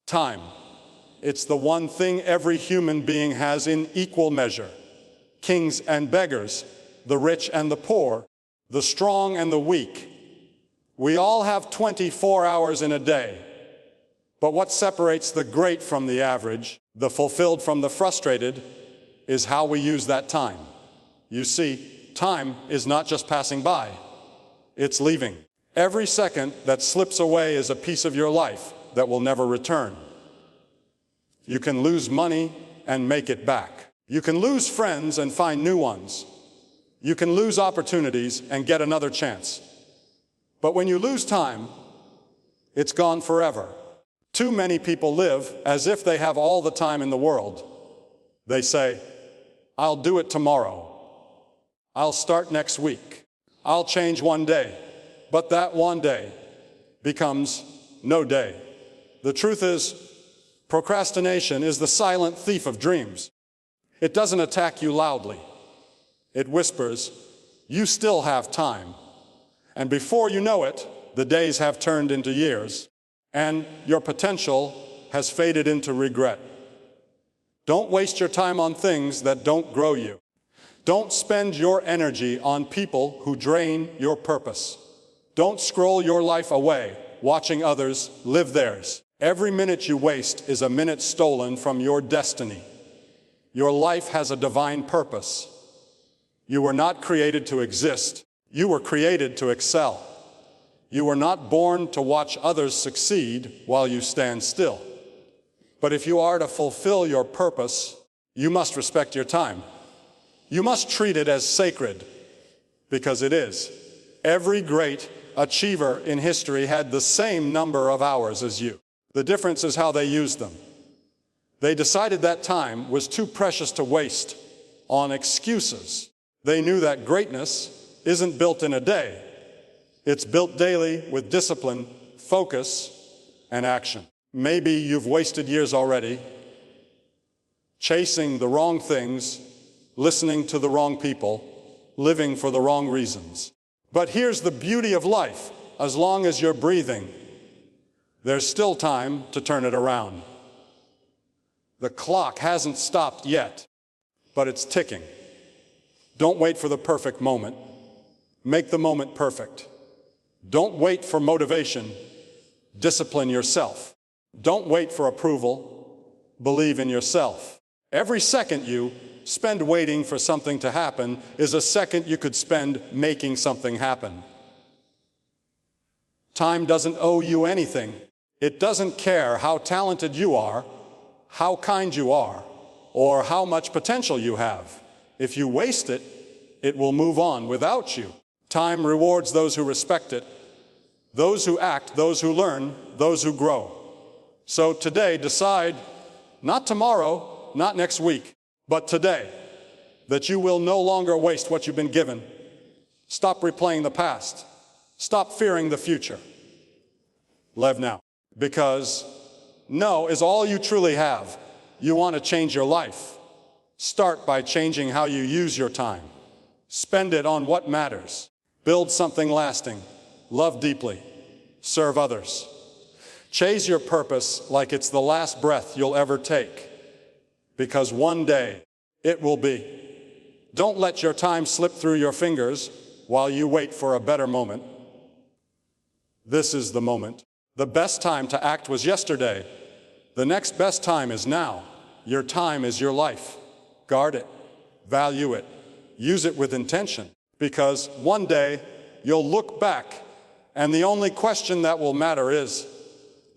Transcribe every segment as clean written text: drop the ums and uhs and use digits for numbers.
Time. It's the one thing every human being has in equal measure. Kings and beggars, the rich and the poor, the strong and the weak. We all have 24 hours in a day. But what separates the great from the average, the fulfilled from the frustrated, is how we use that time. You see, time is not just passing by, it's leaving. Every second that slips away is a piece of your life that will never return. You can lose money and make it back. You can lose friends and find new ones. You can lose opportunities and get another chance. But when you lose time, it's gone forever. Too many people live as if they have all the time in the world. They say, "I'll do it tomorrow. I'll start next week. I'll change one day." But that one day becomes no day. The truth is, procrastination is the silent thief of dreams. It doesn't attack you loudly. It whispers, "You still have time." And before you know it, the days have turned into years, and your potential has faded into regret. Don't waste your time on things that don't grow you. Don't spend your energy on people who drain your purpose. Don't scroll your life away, watching others live theirs. Every minute you waste is a minute stolen from your destiny. Your life has a divine purpose. You were not created to exist. You were created to excel. You were not born to watch others succeed while you stand still. But if you are to fulfill your purpose, you must respect your time. You must treat it as sacred, because it is. Every great achiever in history had the same number of hours as you. The difference is how they used them. They decided that time was too precious to waste on excuses. They knew that greatness isn't built in a day. It's built daily with discipline, focus, and action. Maybe you've wasted years already chasing the wrong things, listening to the wrong people, living for the wrong reasons. But here's the beauty of life. As long as you're breathing, there's still time to turn it around. The clock hasn't stopped yet, but it's ticking. Don't wait for the perfect moment. Make the moment perfect. Don't wait for motivation. Discipline yourself. Don't wait for approval. Believe in yourself. Every second you spend waiting for something to happen is a second you could spend making something happen. Time doesn't owe you anything. It doesn't care how talented you are, how kind you are, or how much potential you have. If you waste it, it will move on without you. Time rewards those who respect it, those who act, those who learn, those who grow. So today, decide, not tomorrow, not next week, but today, that you will no longer waste what you've been given. Stop replaying the past. Stop fearing the future. Live now. Because no is all you truly have. You want to change your life. Start by changing how you use your time. Spend it on what matters. Build something lasting. Love deeply. Serve others. Chase your purpose like it's the last breath you'll ever take. Because one day it will be. Don't let your time slip through your fingers while you wait for a better moment. This is the moment. The best time to act was yesterday. The next best time is now. Your time is your life. Guard it. Value it. Use it with intention. Because one day you'll look back and the only question that will matter is,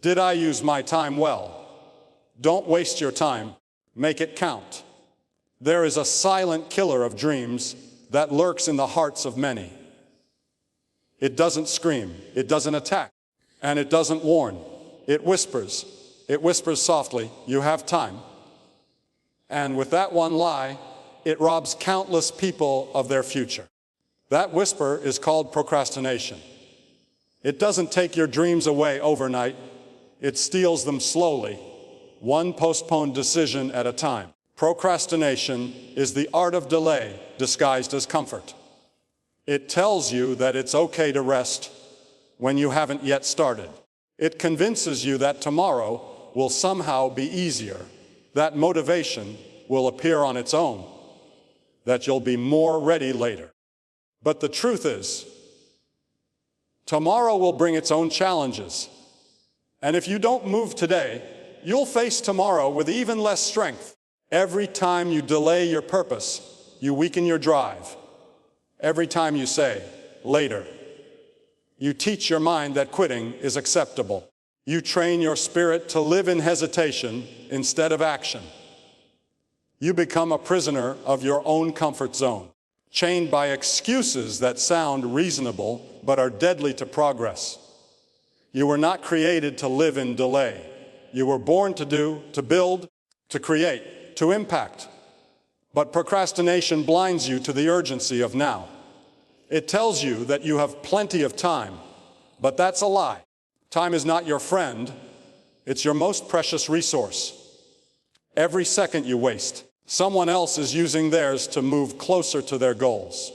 did I use my time well? Don't waste your time. Make it count. There is a silent killer of dreams that lurks in the hearts of many. It doesn't scream. It doesn't attack. And it doesn't warn. It whispers. It whispers softly, "You have time." And with that one lie, it robs countless people of their future. That whisper is called procrastination. It doesn't take your dreams away overnight. It steals them slowly, one postponed decision at a time. Procrastination is the art of delay disguised as comfort. It tells you that it's okay to rest when you haven't yet started. It convinces you that tomorrow will somehow be easier. That motivation will appear on its own, that you'll be more ready later. But the truth is, tomorrow will bring its own challenges. And if you don't move today, you'll face tomorrow with even less strength. Every time you delay your purpose, you weaken your drive. Every time you say, later, you teach your mind that quitting is acceptable. You train your spirit to live in hesitation instead of action. You become a prisoner of your own comfort zone, chained by excuses that sound reasonable but are deadly to progress. You were not created to live in delay. You were born to do, to build, to create, to impact. But procrastination blinds you to the urgency of now. It tells you that you have plenty of time, but that's a lie. Time is not your friend, it's your most precious resource. Every second you waste, someone else is using theirs to move closer to their goals.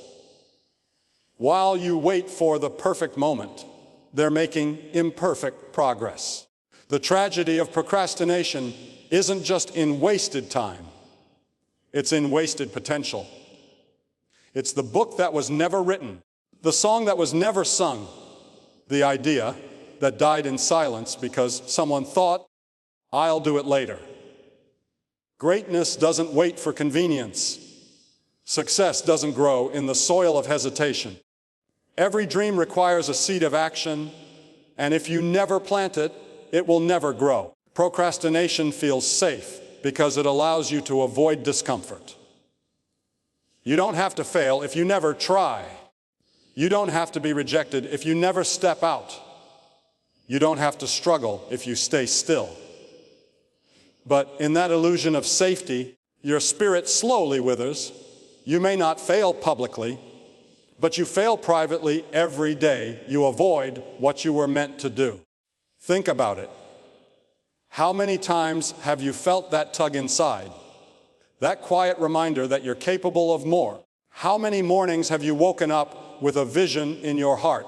While you wait for the perfect moment, they're making imperfect progress. The tragedy of procrastination isn't just in wasted time, it's in wasted potential. It's the book that was never written, the song that was never sung, the idea that died in silence because someone thought, I'll do it later. Greatness doesn't wait for convenience. Success doesn't grow in the soil of hesitation. Every dream requires a seed of action, and if you never plant it, it will never grow. Procrastination feels safe because it allows you to avoid discomfort. You don't have to fail if you never try. You don't have to be rejected if you never step out. You don't have to struggle if you stay still. But in that illusion of safety, your spirit slowly withers. You may not fail publicly, but you fail privately every day. You avoid what you were meant to do. Think about it. How many times have you felt that tug inside? That quiet reminder that you're capable of more. How many mornings have you woken up with a vision in your heart,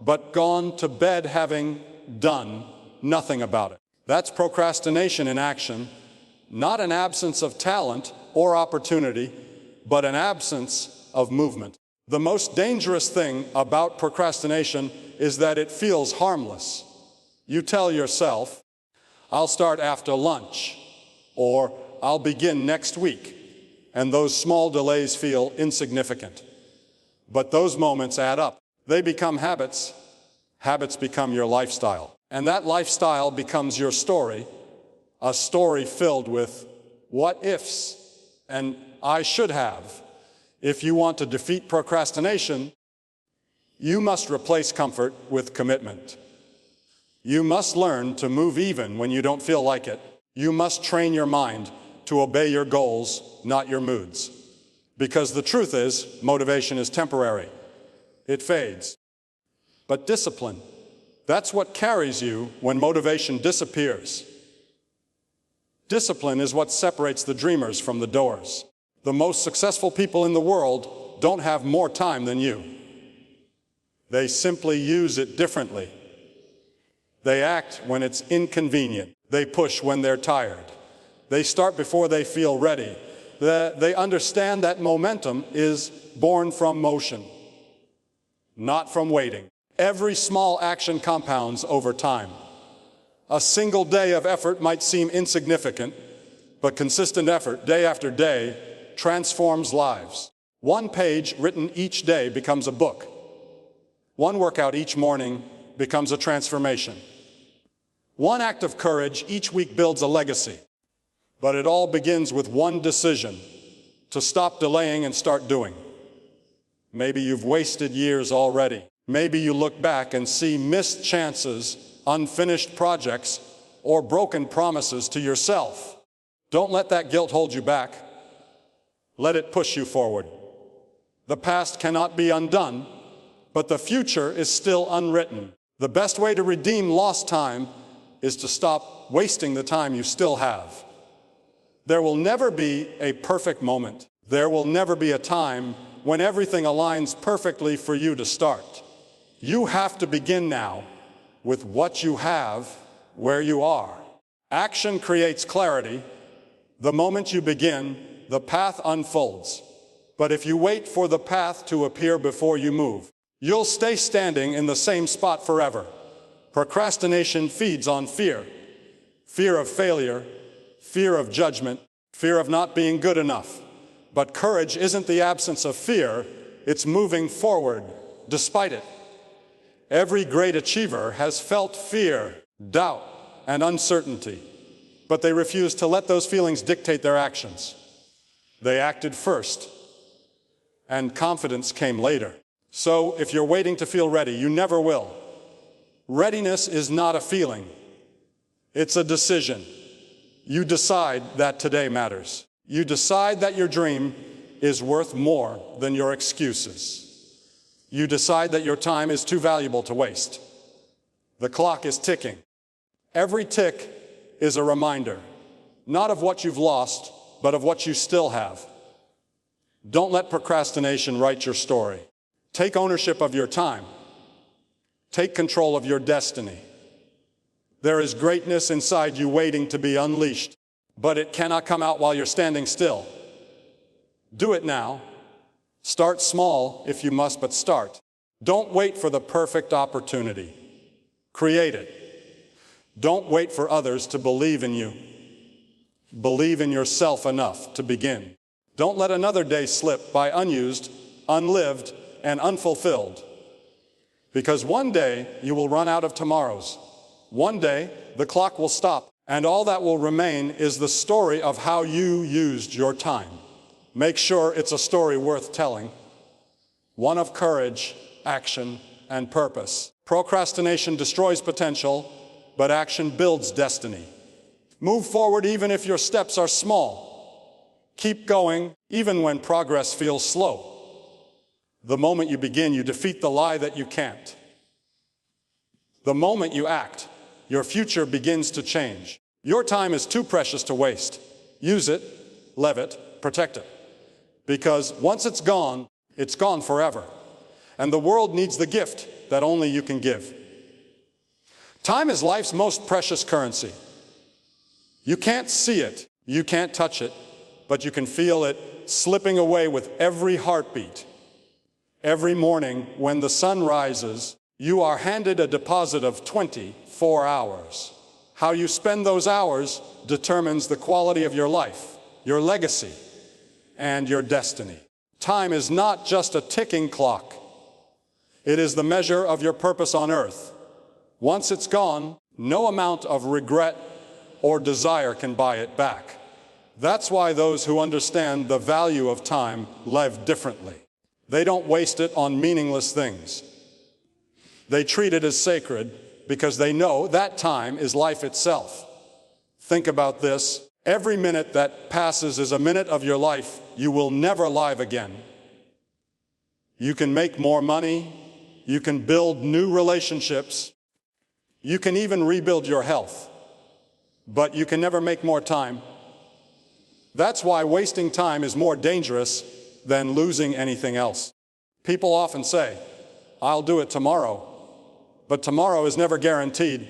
but gone to bed having done nothing about it? That's procrastination in action, not an absence of talent or opportunity, but an absence of movement. The most dangerous thing about procrastination is that it feels harmless. You tell yourself, I'll start after lunch, or I'll begin next week, and those small delays feel insignificant. But those moments add up. They become habits. Habits become your lifestyle. And that lifestyle becomes your story, a story filled with what ifs and I should have. If you want to defeat procrastination, you must replace comfort with commitment. You must learn to move even when you don't feel like it. You must train your mind to obey your goals, not your moods. Because the truth is, motivation is temporary. It fades. But discipline, that's what carries you when motivation disappears. Discipline is what separates the dreamers from the doers. The most successful people in the world don't have more time than you. They simply use it differently. They act when it's inconvenient. They push when they're tired. They start before they feel ready. They understand that momentum is born from motion, not from waiting. Every small action compounds over time. A single day of effort might seem insignificant, but consistent effort, day after day, transforms lives. One page written each day becomes a book. One workout each morning becomes a transformation. One act of courage each week builds a legacy. But it all begins with one decision: to stop delaying and start doing. Maybe you've wasted years already. Maybe you look back and see missed chances, unfinished projects, or broken promises to yourself. Don't let that guilt hold you back. Let it push you forward. The past cannot be undone, but the future is still unwritten. The best way to redeem lost time is to stop wasting the time you still have. There will never be a perfect moment. There will never be a time when everything aligns perfectly for you to start. You have to begin now with what you have, where you are. Action creates clarity. The moment you begin, the path unfolds. But if you wait for the path to appear before you move, you'll stay standing in the same spot forever. Procrastination feeds on fear. Fear of failure, fear of judgment, fear of not being good enough. But courage isn't the absence of fear, it's moving forward despite it. Every great achiever has felt fear, doubt, and uncertainty, but they refused to let those feelings dictate their actions. They acted first, and confidence came later. So if you're waiting to feel ready, you never will. Readiness is not a feeling. It's a decision. You decide that today matters. You decide that your dream is worth more than your excuses. You decide that your time is too valuable to waste. The clock is ticking. Every tick is a reminder, not of what you've lost, but of what you still have. Don't let procrastination write your story. Take ownership of your time. Take control of your destiny. There is greatness inside you waiting to be unleashed, but it cannot come out while you're standing still. Do it now. Start small if you must, but start. Don't wait for the perfect opportunity. Create it. Don't wait for others to believe in you. Believe in yourself enough to begin. Don't let another day slip by unused, unlived, and unfulfilled. Because one day you will run out of tomorrows. One day the clock will stop, and all that will remain is the story of how you used your time. Make sure it's a story worth telling, one of courage, action, and purpose. Procrastination destroys potential, but action builds destiny. Move forward even if your steps are small. Keep going even when progress feels slow. The moment you begin, you defeat the lie that you can't. The moment you act, your future begins to change. Your time is too precious to waste. Use it, live it, protect it. Because once it's gone forever. And the world needs the gift that only you can give. Time is life's most precious currency. You can't see it, you can't touch it, but you can feel it slipping away with every heartbeat. Every morning when the sun rises, you are handed a deposit of 24 hours. How you spend those hours determines the quality of your life, your legacy, and your destiny. Time is not just a ticking clock. It is the measure of your purpose on earth. Once it's gone, no amount of regret or desire can buy it back. That's why those who understand the value of time live differently. They don't waste it on meaningless things. They treat it as sacred because they know that time is life itself. Think about this. Every minute that passes is a minute of your life you will never live again. You can make more money. You can build new relationships. You can even rebuild your health. But you can never make more time. That's why wasting time is more dangerous than losing anything else. People often say, "I'll do it tomorrow." But tomorrow is never guaranteed.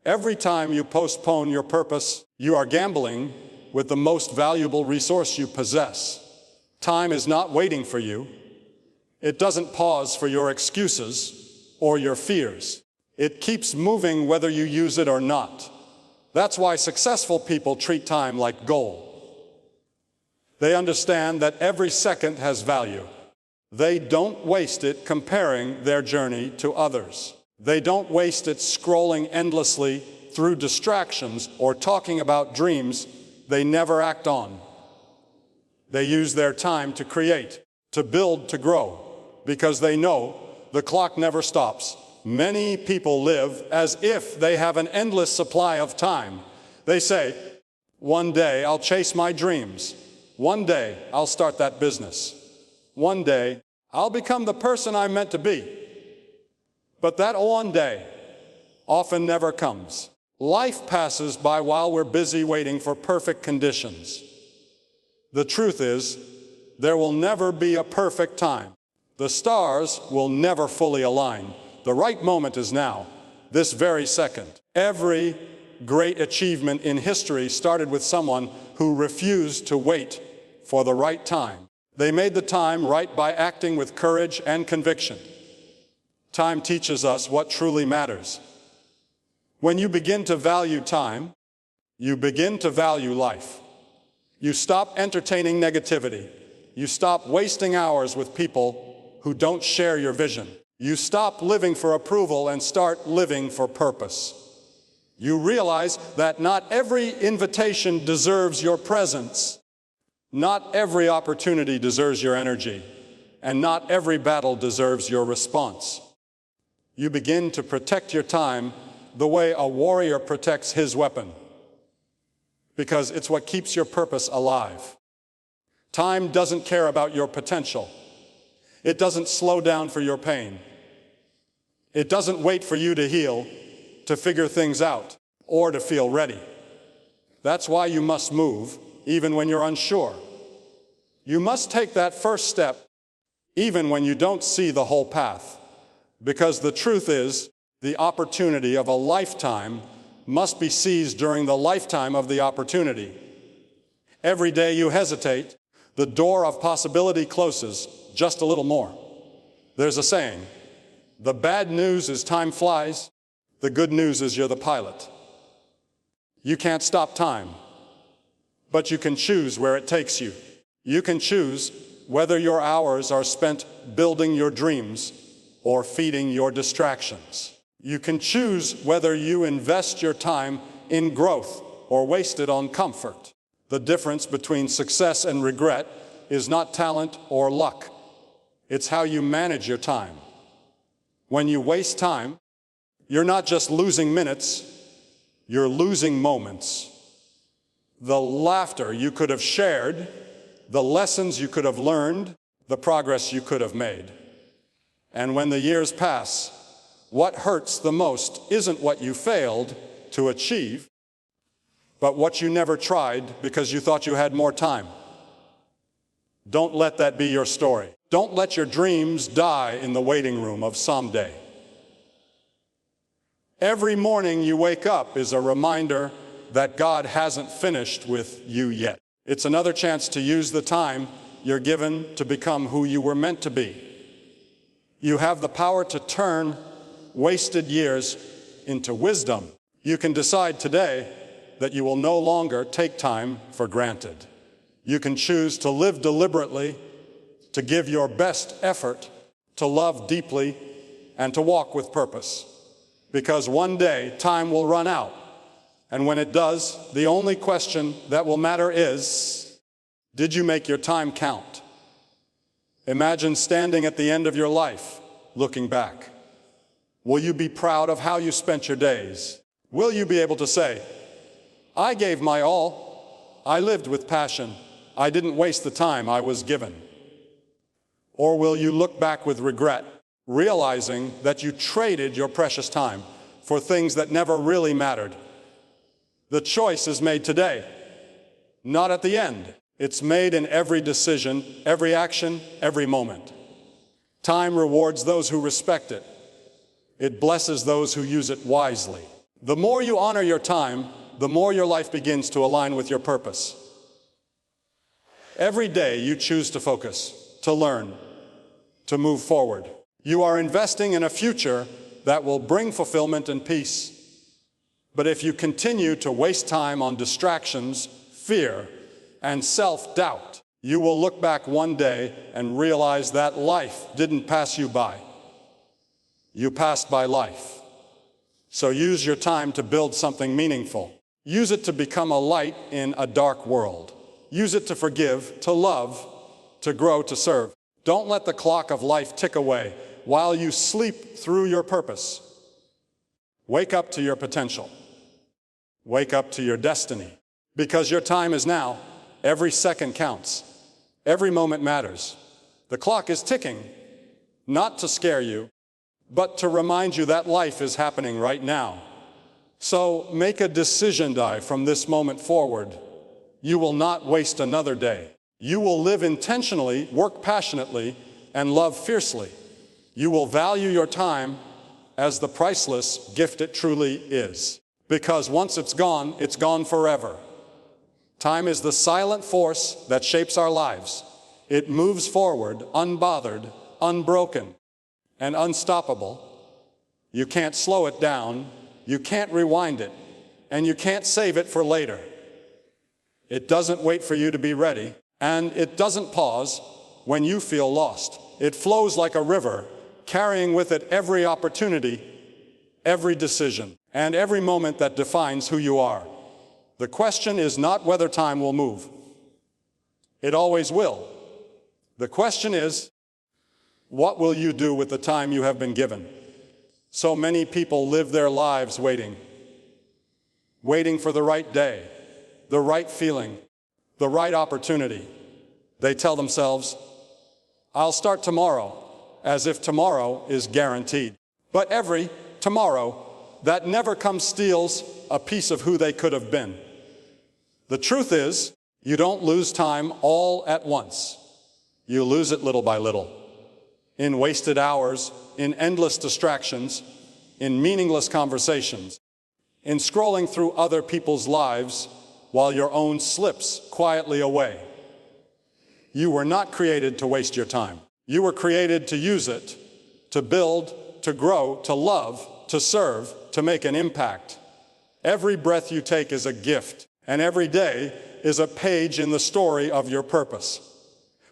Every time you postpone your purpose, you are gambling with the most valuable resource you possess. Time is not waiting for you. It doesn't pause for your excuses or your fears. It keeps moving whether you use it or not. That's why successful people treat time like gold. They understand that every second has value. They don't waste it comparing their journey to others. They don't waste it scrolling endlessly through distractions or talking about dreams they never act on. They use their time to create, to build, to grow, because they know the clock never stops. Many people live as if they have an endless supply of time. They say, "One day I'll chase my dreams. One day I'll start that business. One day I'll become the person I'm meant to be." But that one day often never comes. Life passes by while we're busy waiting for perfect conditions. The truth is, there will never be a perfect time. The stars will never fully align. The right moment is now, this very second. Every great achievement in history started with someone who refused to wait for the right time. They made the time right by acting with courage and conviction. Time teaches us what truly matters. When you begin to value time, you begin to value life. You stop entertaining negativity. You stop wasting hours with people who don't share your vision. You stop living for approval and start living for purpose. You realize that not every invitation deserves your presence. Not every opportunity deserves your energy. And not every battle deserves your response. You begin to protect your time the way a warrior protects his weapon, because it's what keeps your purpose alive. Time doesn't care about your potential. It doesn't slow down for your pain. It doesn't wait for you to heal, to figure things out, or to feel ready. That's why you must move, even when you're unsure. You must take that first step, even when you don't see the whole path, because the truth is, the opportunity of a lifetime must be seized during the lifetime of the opportunity. Every day you hesitate, the door of possibility closes just a little more. There's a saying, the bad news is time flies, the good news is you're the pilot. You can't stop time, but you can choose where it takes you. You can choose whether your hours are spent building your dreams or feeding your distractions. You can choose whether you invest your time in growth or waste it on comfort. The difference between success and regret is not talent or luck. It's how you manage your time. When you waste time, you're not just losing minutes, you're losing moments. The laughter you could have shared, the lessons you could have learned, the progress you could have made. And when the years pass, what hurts the most isn't what you failed to achieve, but what you never tried because you thought you had more time. Don't let that be your story. Don't let your dreams die in the waiting room of someday. Every morning you wake up is a reminder that God hasn't finished with you yet. It's another chance to use the time you're given to become who you were meant to be. You have the power to turn wasted years into wisdom. You can decide today that you will no longer take time for granted. You can choose to live deliberately, to give your best effort, to love deeply, and to walk with purpose. Because one day, time will run out. And when it does, the only question that will matter is, did you make your time count? Imagine standing at the end of your life, looking back. Will you be proud of how you spent your days? Will you be able to say, I gave my all, I lived with passion, I didn't waste the time I was given? Or will you look back with regret, realizing that you traded your precious time for things that never really mattered? The choice is made today, not at the end. It's made in every decision, every action, every moment. Time rewards those who respect it. It blesses those who use it wisely. The more you honor your time, the more your life begins to align with your purpose. Every day you choose to focus, to learn, to move forward. You are investing in a future that will bring fulfillment and peace. But if you continue to waste time on distractions, fear, and self-doubt, you will look back one day and realize that life didn't pass you by. You passed by life. So use your time to build something meaningful. Use it to become a light in a dark world. Use it to forgive, to love, to grow, to serve. Don't let the clock of life tick away while you sleep through your purpose. Wake up to your potential. Wake up to your destiny. Because your time is now. Every second counts. Every moment matters. The clock is ticking, not to scare you, but to remind you that life is happening right now. So make a decision from this moment forward. You will not waste another day. You will live intentionally, work passionately, and love fiercely. You will value your time as the priceless gift it truly is. Because once it's gone forever. Time is the silent force that shapes our lives. It moves forward, unbothered, unbroken, and unstoppable. You can't slow it down, you can't rewind it, and you can't save it for later. It doesn't wait for you to be ready, and it doesn't pause when you feel lost. It flows like a river, carrying with it every opportunity, every decision, and every moment that defines who you are. The question is not whether time will move. It always will. The question is, what will you do with the time you have been given? So many people live their lives waiting for the right day, the right feeling, the right opportunity. They tell themselves, I'll start tomorrow, as if tomorrow is guaranteed. But every tomorrow that never comes steals a piece of who they could have been. The truth is, you don't lose time all at once. You lose it little by little. In wasted hours, in endless distractions, in meaningless conversations, in scrolling through other people's lives while your own slips quietly away. You were not created to waste your time. You were created to use it, to build, to grow, to love, to serve, to make an impact. Every breath you take is a gift, and every day is a page in the story of your purpose.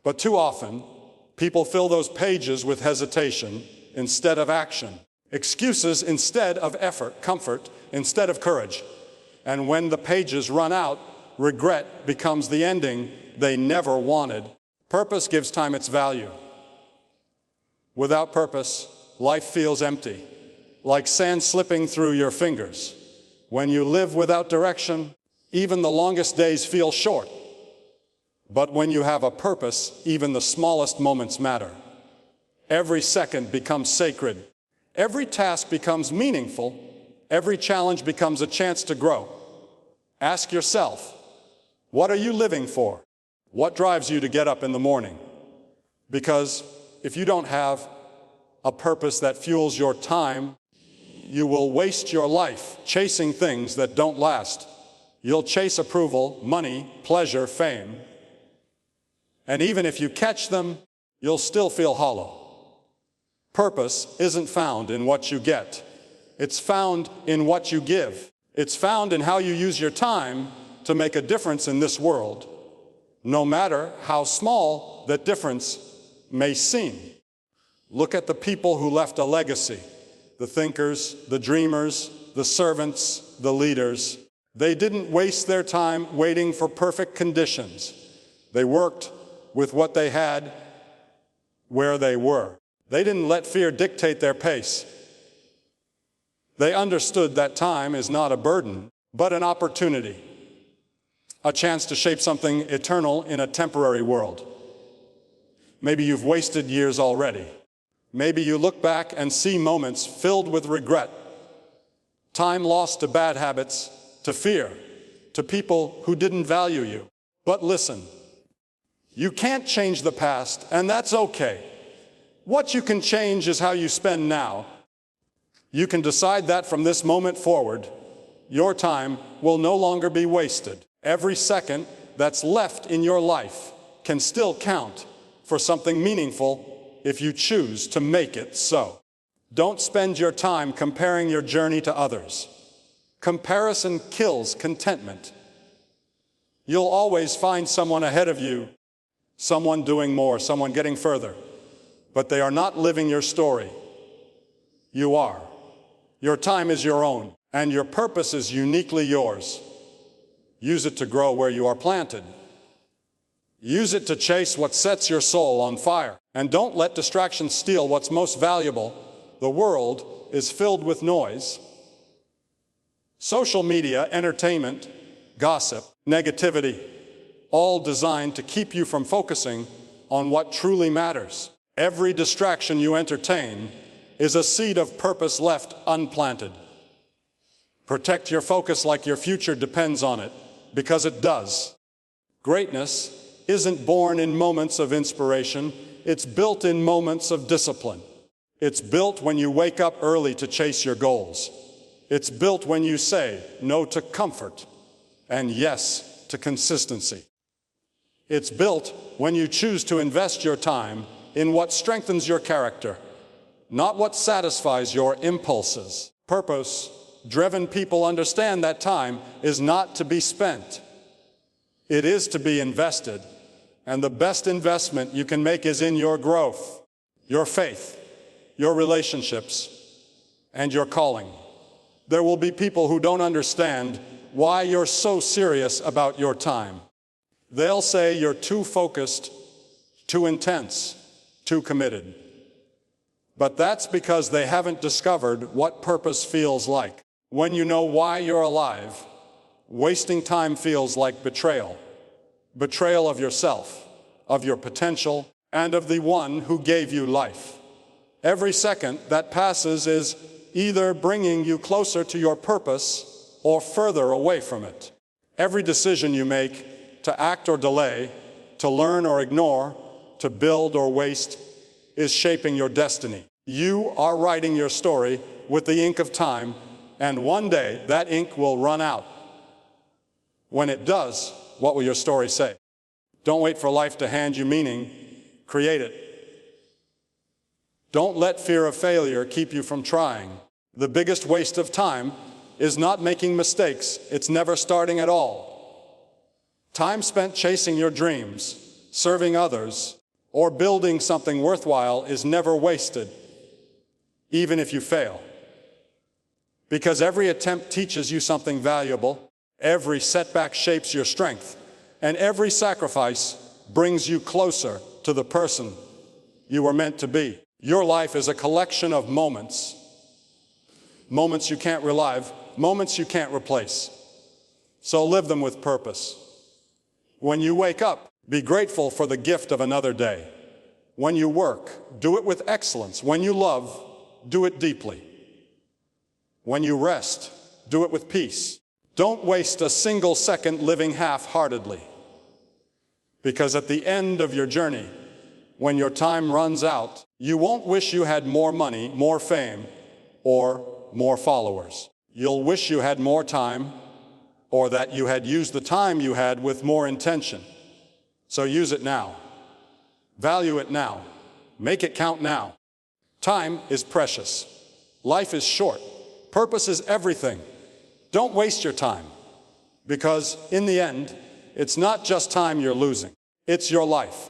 But too often, people fill those pages with hesitation instead of action, excuses instead of effort, comfort instead of courage. And when the pages run out, regret becomes the ending they never wanted. Purpose gives time its value. Without purpose, life feels empty, like sand slipping through your fingers. When you live without direction, even the longest days feel short. But when you have a purpose, even the smallest moments matter. Every second becomes sacred. Every task becomes meaningful. Every challenge becomes a chance to grow. Ask yourself, what are you living for? What drives you to get up in the morning? Because if you don't have a purpose that fuels your time, you will waste your life chasing things that don't last. You'll chase approval, money, pleasure, fame. And even if you catch them, you'll still feel hollow. Purpose isn't found in what you get. It's found in what you give. It's found in how you use your time to make a difference in this world, no matter how small that difference may seem. Look at the people who left a legacy, the thinkers, the dreamers, the servants, the leaders. They didn't waste their time waiting for perfect conditions. They worked with what they had where they were. They didn't let fear dictate their pace. They understood that time is not a burden, but an opportunity, a chance to shape something eternal in a temporary world. Maybe you've wasted years already. Maybe you look back and see moments filled with regret, time lost to bad habits, to fear, to people who didn't value you. But listen, you can't change the past, and that's okay. What you can change is how you spend now. You can decide that from this moment forward, your time will no longer be wasted. Every second that's left in your life can still count for something meaningful if you choose to make it so. Don't spend your time comparing your journey to others. Comparison kills contentment. You'll always find someone ahead of you, someone doing more, someone getting further. But they are not living your story. You are. Your time is your own, and your purpose is uniquely yours. Use it to grow where you are planted. Use it to chase what sets your soul on fire. And don't let distractions steal what's most valuable. The world is filled with noise. Social media, entertainment, gossip, negativity, all designed to keep you from focusing on what truly matters. Every distraction you entertain is a seed of purpose left unplanted. Protect your focus like your future depends on it, because it does. Greatness isn't born in moments of inspiration, it's built in moments of discipline. It's built when you wake up early to chase your goals. It's built when you say no to comfort and yes to consistency. It's built when you choose to invest your time in what strengthens your character, not what satisfies your impulses. Purpose-driven people understand that time is not to be spent. It is to be invested, and the best investment you can make is in your growth, your faith, your relationships, and your calling. There will be people who don't understand why you're so serious about your time. They'll say you're too focused, too intense, too committed. But that's because they haven't discovered what purpose feels like. When you know why you're alive, wasting time feels like betrayal. Betrayal of yourself, of your potential, and of the one who gave you life. Every second that passes is either bringing you closer to your purpose or further away from it. Every decision you make to act or delay, to learn or ignore, to build or waste, is shaping your destiny. You are writing your story with the ink of time, and one day that ink will run out. When it does, what will your story say? Don't wait for life to hand you meaning. Create it. Don't let fear of failure keep you from trying. The biggest waste of time is not making mistakes. It's never starting at all. Time spent chasing your dreams, serving others, or building something worthwhile is never wasted, even if you fail. Because every attempt teaches you something valuable, every setback shapes your strength, and every sacrifice brings you closer to the person you were meant to be. Your life is a collection of moments. Moments you can't relive, moments you can't replace. So live them with purpose. When you wake up, be grateful for the gift of another day. When you work, do it with excellence. When you love, do it deeply. When you rest, do it with peace. Don't waste a single second living half-heartedly. Because at the end of your journey, when your time runs out, you won't wish you had more money, more fame, or more followers. You'll wish you had more time, or that you had used the time you had with more intention. So use it now. Value it now. Make it count now. Time is precious. Life is short. Purpose is everything. Don't waste your time, because in the end, it's not just time you're losing. It's your life.